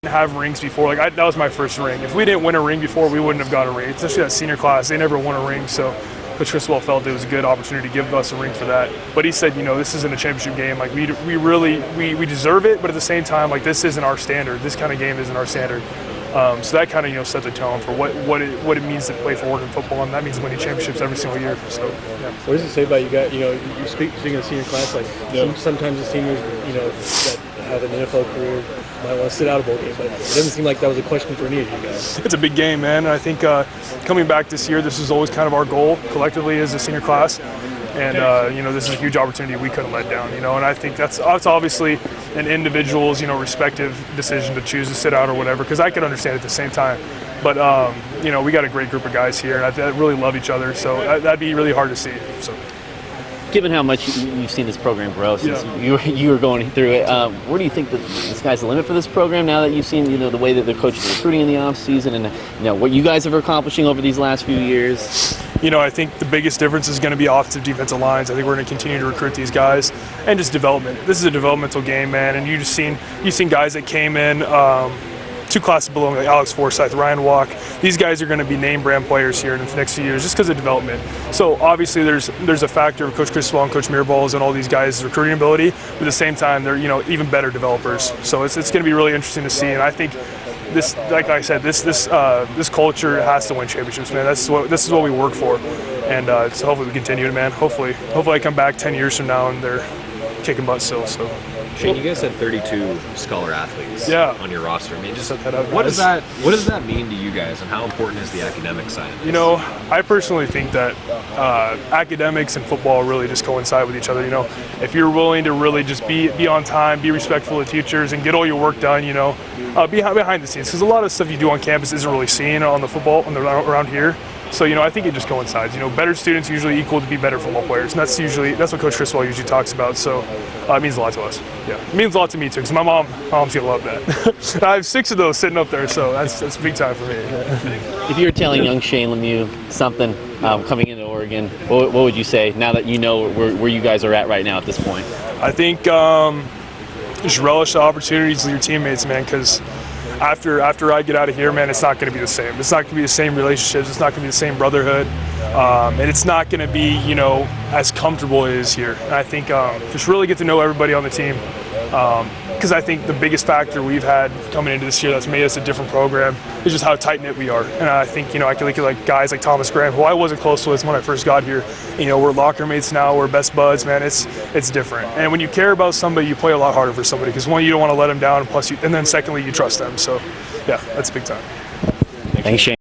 have rings before. Like that was my first ring. If we didn't win a ring before, we wouldn't have got a ring. Especially that senior class, they never won a ring. So Coach Criswell felt it was a good opportunity to give us a ring for that. But he said, you know, this isn't a championship game. Like we deserve it, but at the same time, like this isn't our standard. This kind of game isn't our standard. So that kind of set the tone for what it means to play for Oregon football, and that means winning championships every single year. So yeah. What does it say about you guys? You know, you speaking of senior class, like sometimes the seniors, you know, that have an NFL career might want to sit out a bowl game, but it doesn't seem like that was a question for any of you guys. It's a big game, man. And I think coming back this year, this is always kind of our goal collectively as a senior class. And you know, this is a huge opportunity we couldn't let down. You know, and I think that's obviously an individual's respective decision to choose to sit out or whatever. Because I could understand at the same time. But you know, we got a great group of guys here, and I really love each other. So that'd be really hard to see. So. Given how much you've seen this program grow since you were going through it, where do you think that the sky's the limit for this program now that you've seen the way that the coaches are recruiting in the off season and what you guys are accomplishing over these last few years? You know, I think the biggest difference is going to be offensive defensive lines. I think we're going to continue to recruit these guys and just development. This is a developmental game, man, and you've seen guys that came in 2 classes below, like Alex Forsyth, Ryan Walk. These guys are going to be name brand players here in the next few years just because of development. So obviously there's a factor of Coach Criswell and Coach Mirabals and all these guys' recruiting ability, but at the same time they're even better developers. So it's going to be really interesting to see, and I think this, like I said, this culture has to win championships, man. This is what we work for, and so hopefully we continue it, man. Hopefully I come back 10 years from now and they're kicking butt still. So. Shane, you guys had 32 scholar athletes on your roster. I mean, just what does that mean to you guys, and how important is the academic side? You know, I personally think that academics and football really just coincide with each other. You know, if you're willing to really just be on time, be respectful of teachers, and get all your work done, you know, behind the scenes, because a lot of stuff you do on campus isn't really seen on the football around here. So, you know, I think it just coincides. You know, better students usually equal to be better football players, and that's what Coach Criswell usually talks about. So it means a lot to us. Yeah, it means a lot to me too, because my mom's gonna love that. I have 6 of those sitting up there, so that's big time for me. If you were telling young Shane Lemieux something coming into Oregon, what would you say now that you know where you guys are at right now at this point? I think just relish the opportunities with your teammates, man, because after I get out of here, man, it's not going to be the same. It's not going to be the same relationships. It's not going to be the same brotherhood, and it's not going to be as comfortable as it is here. And I think just really get to know everybody on the team, because I think the biggest factor we've had coming into this year that's made us a different program is just how tight-knit we are. And I think I can look at like guys like Thomas Graham, who I wasn't close with when I first got here. We're locker mates now. We're best buds, man. It's different. And when you care about somebody, you play a lot harder for somebody, because one, you don't want to let them down, and then secondly, you trust them. So yeah, that's big time. Thanks, Shane.